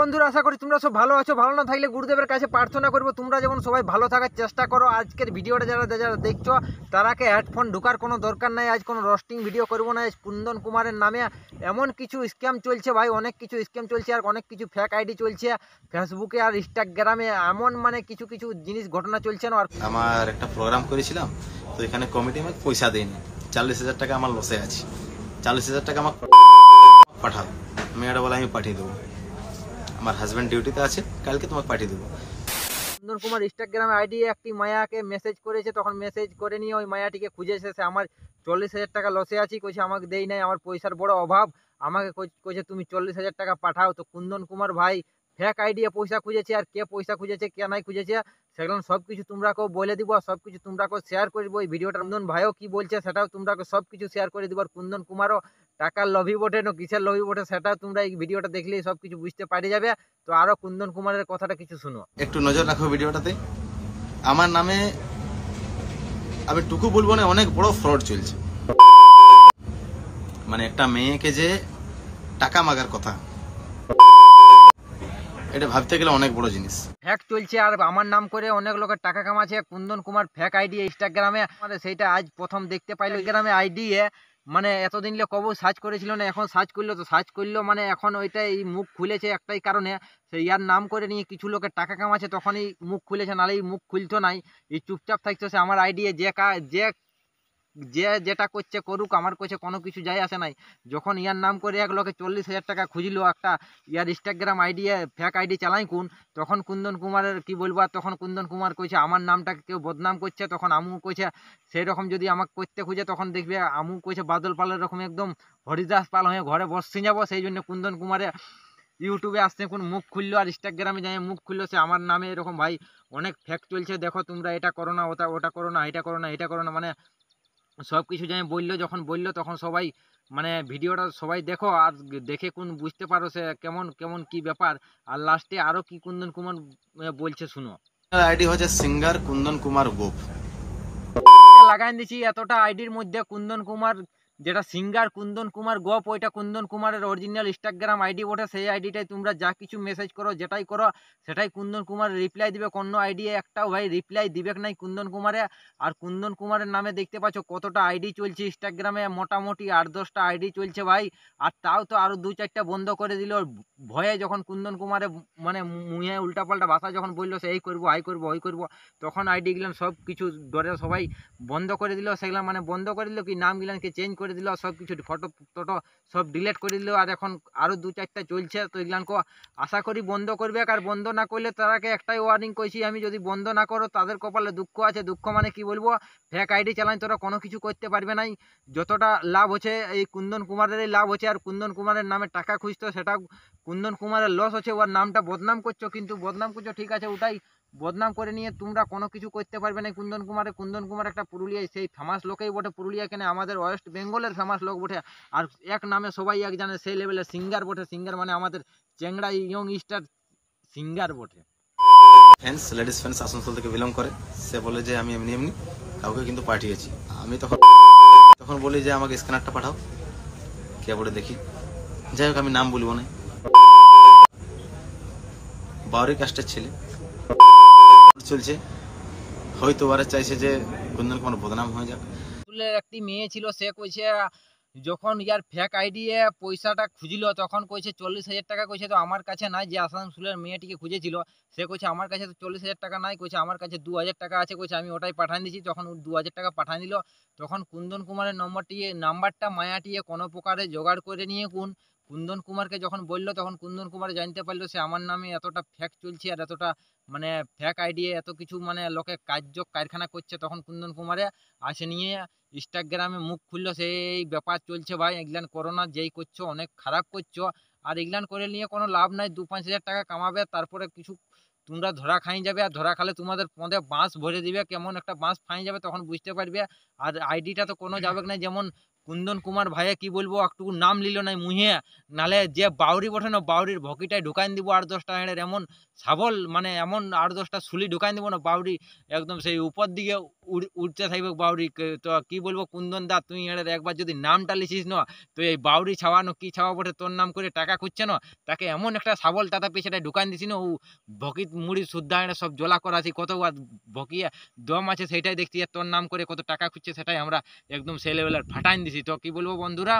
বন্ধুরা, আশা করি তোমরা সব ভালো আছো। ভালো না থাকলে গুরুদেবের কাছে প্রার্থনা করবো তোমরা যেমন সবাই ভালো থাকার চেষ্টা করো। আজকের ভিডিওটা যারা যারা দেখছো তারাকে হেডফোন ঢোকার কোনো দরকার নাই। আজ কোনো রোস্টিং ভিডিও করবো না। আজ কুন্দন কুমারের নামে এমন কিছু স্ক্যাম চলছে ভাই, অনেক কিছু স্ক্যাম চলছে আর অনেক কিছু ফেক আইডি চলছে ফেসবুকে আর ইনস্টাগ্রামে। এমন মানে কিছু কিছু জিনিস ঘটনা চলছে না। আর আমার একটা প্রোগ্রাম করেছিলাম, তো এখানে কমিটি আমাকে পয়সা দেয়নি। 40,000 টাকা আমার লসে আছে। 40,000 টাকা আমাকে পাঠাও। মেয়েটা বলে আমি পাঠিয়ে দেবো, আমার হাজব্যান্ড ডিউটিতে আছে, কালকে তোমাকে পাঠিয়ে দেবো। কুন্দন কুমার ইনস্টাগ্রামে আইডি একটি মায়াকে মেসেজ করেছে, তখন মেসেজ করে নিয়ে ওই মায়াটিকে খুঁজেছে। সে আমার 40,000 টাকা লসে আছি, কইছে আমাকে দেই নাই, আমার পয়সার বড় অভাব, আমাকে কইছে তুমি 40,000 টাকা পাঠাও। তো কুন্দন কুমার ভাই ফেক আইডি পয়সা খুঁজেছে, আর কে পয়সা খুঁজেছে কে নাই খুঁজেছে সেগুলো সব কিছু তোমরাকেও বলে দিব, সব কিছু তোমরাকেও শেয়ার করে দিব। এই ভিডিওটা কুন্দন ভাইও কি বলছে সেটাও তোমরাকে সব কিছু শেয়ার করে দিব। আর কুন্দন কুমারও টাকার লোভী বটে না কিসের লোভী বটে সেটাও তোমরা এই ভিডিওটা দেখলেই সব কিছু বুঝতে পারে যাবে। তো আরো কুন্দন কুমারের কথাটা কিছু শুনো। একটু নজর রাখো ভিডিওটাতে। আমার নামে আমি টুকু বলবো না, অনেক বড় ফ্রড চলছে। মানে একটা মেয়েকে যে টাকা মাগার কথা, এটা ভাবতে গেলে অনেক বড় জিনিস। ফ্যাক চলছে আর আমার নাম করে অনেক লোকের টাকা কামাচ্ছে। কুন্দন কুমার ফ্যাক আইডি ইনস্টাগ্রামে, মানে সেইটা আজ প্রথম দেখতে পাইলো। ইনস্টাগ্রামে আইডি মানে এতদিন কবু সার্চ করেছিল না, এখন সার্চ করলো। তো সার্চ করলো মানে এখন ওইটাই মুখ খুলেছে একটাই কারণে, সে ইয়ার নাম করে নিয়ে কিছু লোকের টাকা কামাচ্ছে, তখনই মুখ খুলেছে, নাহলে এই মুখ খুলতো নাই। এই চুপচাপ থাকতো সে। আমার আইডি যে যে যেটা করছে করুক, আমার কাছে কোনো কিছু যায় আসে নাই। যখন ইয়ার নাম করে এক লোকে 40,000 টাকা খুঁজলো একটা ইয়ার ইনস্টাগ্রাম আইডি ফেক আইডি চালাই কোন, তখন কুন্দন কুমারের কি বলবো। আর তখন কুন্দন কুমার কইছে আমার নামটাকে কেউ বদনাম করছে, তখন আমু কইছে সেই রকম যদি আমাকে করতে খুঁজে তখন দেখবে আমু কইছে বাদল পালের রকম একদম হরিদাস পাল হয়ে ঘরে বসে যাবো। সেই জন্য কুন্দন কুমারে ইউটিউবে আসতে কোন মুখ খুললো আর ইনস্টাগ্রামে যাই মুখ খুললো। সে আমার নামে এরকম ভাই অনেক ফেক চলছে, দেখো তোমরা এটা করো না, ওটা করো না, এটা করো না, এটা করো না, মানে সব কিছু জানি বললো। যখন বললো তখন সবাই মানে ভিডিওটা সবাই দেখো আর দেখে কোন বুঝতে পারো সে কেমন কেমন কি ব্যাপার। আর লাস্টে আরো কি কুন্দন কুমার বলছে শুনো। আইডি হচ্ছে সিঙ্গার কুন্দন কুমার গোপ। লাগাই দিচ্ছি এতটা আইডির মধ্যে কুন্দন কুমার যেটা সিঙ্গার কুন্দন কুমার গোপ, ওইটা কুন্দন কুমারের অরিজিনাল ইনস্টাগ্রাম আইডি বটে। সেই আইডিটাই তোমরা যা কিছু মেসেজ করো যেটাই করো সেটাই কুন্দন কুমার রিপ্লাই দিবে। কোনো আইডি একটাও ভাই রিপ্লাই দিবে নাই কুন্দন কুমারে। আর কুন্দন কুমারের নামে দেখতে পাচ্ছ কতটা আইডি চলছে ইনস্টাগ্রামে, মোটামুটি 8-10টা আইডি চলছে ভাই। আর তাও তো আরো 2-4টা বন্ধ করে দিল ভয়ে, যখন কুন্দন কুমারে মানে মুহে উল্টাপাল্টা ভাষা যখন বললো সে এই করবো আই করবো ওই করবো, তখন আইডি গেলেন সব কিছু ডরে সবাই বন্ধ করে দিল। সেগুলো মানে বন্ধ করে দিল কি নাম গিলানকে চেঞ্জ করে দিল, সব কিছু ফটো টটো সব ডিলিট করে দিল। আর এখন আরো 2-4টা চলছে, তো এগুলানকে আশা করি বন্ধ করবে। আর বন্ধ না করলে তারাকে একটাই ওয়ার্নিং কইছি আমি, যদি বন্ধ না করো তাদের কপালে দুঃখ আছে। দুঃখ মানে কি বলবো, ফেক আইডি চালান তোরা কোনো কিছু করতে পারবে নাই। যতটা লাভ হচ্ছে এই কুন্দন কুমারেরই লাভ হচ্ছে। আর কুন্দন কুমারের নামে টাকা খুঁজতো সেটা কুন্দন কুমারের লস হচ্ছে। ওর নামটা বদনাম করছো, কিন্তু বদনাম করছো ঠিক আছে, ওটাই বদনাম করে নিয়ে তোমরা কোনো কিছু করতে পারবে না কুন্দন কুমারে। কুন্দন কুমার একটা পুরুলিয়ায় সেই ফেমাস লোকেই বটে, পুরুলিয়া কেন আমাদের ওয়েস্ট বেঙ্গলের ফেমাস লোক বটে। আর এক নামে সবাই এক জানে, সেই লেভেলের সিঙ্গার বটে। সিঙ্গার মানে আমাদের চেংড়া ইয়ং স্টার সিঙ্গার বটে। ফ্যান্স লেডিস ফ্যান্স আসানসোল থেকে বিলং করে। সে বলে যে আমি এমনি এমনি কাউকে কিন্তু পাঠিয়েছি। আমি তখন বলি যে আমাকে স্ক্যানারটা পাঠাও, কে বলে দেখি। যাই হোক আমি নাম বলবো না। বাউরি কাস্টের ছেলে চলছে, হয়তো ওরা চাইছে যে কুন্দন কুমার বদনাম হয়ে যাক। একটি মেয়ে ছিল, সে কইছে যখন ইয়ার ফেক আইডি পয়সাটা খুঁজল তখন কইছে 40,000 টাকা কইছে। তো আমার কাছে নাই, যে আসানসোলের মেয়েটিকে খুঁজেছিল সে কইছে আমার কাছে তো 40,000 টাকা নাই, কইছে আমার কাছে 2,000 টাকা আছে, কইছে আমি ওটাই পাঠান দিয়েছি। তখন 2,000 টাকা পাঠান দিল। তখন কুন্দন কুমারের নাম্বারটা মায়াটিয়ে কোনো প্রকারে জোগাড় করে নিয়ে কুন্দন কুমারকে যখন বললো, তখন কুন্দন কুমার জানতে পারলো সে আমার নামে এতটা ফেক চলছে আর এতটা মানে ফেক আইডি এত কিছু মানে লোকে কারখানা করছে। তখন কুন্দন কুমারে আসে নিয়ে ইনস্টাগ্রামে মুখ খুললো, সেই ব্যাপার চলছে ভাই। এগুলান করোনা যেই করছো অনেক খারাপ করছো। আর এগুলান করে নিয়ে কোনো লাভ নাই। 2-5 হাজার টাকা কামাবে, তারপরে কিছু তোমরা ধরা খাই যাবে। আর ধরা খালে তোমাদের পদে বাঁশ ভরে দিবে, কেমন একটা বাঁশ ফাই যাবে তখন বুঝতে পারবে। আর আইডিটা তো কোনো যাবে না, যেমন কুন্দন কুমার ভাইয়া কি বলবো একটু নাম লিল নাই মুহে, নালে যে বাউরি বটে না বাউরির ভকিটায় ঢুকাইন দিব 8-10টা এঁড়ের এমন সাবল, মানে এমন 8-10টা সুলি ঢুকাইন দিব না বাউরি একদম সেই উপর দিকে উঠতে থাকবে বাউরি। তো কি বলবো কুন্দন দা, তুই এঁড়ের একবার যদি নামটা লিছিস না, তো এই বাউরি ছাওয়ানো কি ছাওয়া বটে তোর নাম করে টাকা খুঁজছে না, তাকে এমন একটা সাবল তাতা পেছাটা ঢুকাইন দিছি না, ও ভকিত মুড়ি শুদ্ধা এঁড়ে সব জোলা করা আছে, কত ভকিয়া দম আছে সেটাই দেখছি, আর তোর নাম করে কত টাকা খুঁজছে সেটাই আমরা একদম সেই লেভেলের ফাটাইন দিছি। তো কি বলবো বন্ধুরা,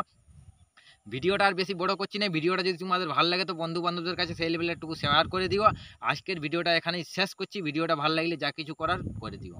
ভিডিওটা আর বেশি বড় করছি না, ভিডিওটা যদি তোমাদের ভালো লাগে তো বন্ধু বান্ধবদের কাছে সেই লেভেলের একটু শেয়ার করে দিও। আজকের ভিডিওটা এখানেই শেষ করছি, ভিডিওটা ভালো লাগলে যা কিছু করার করে দিও।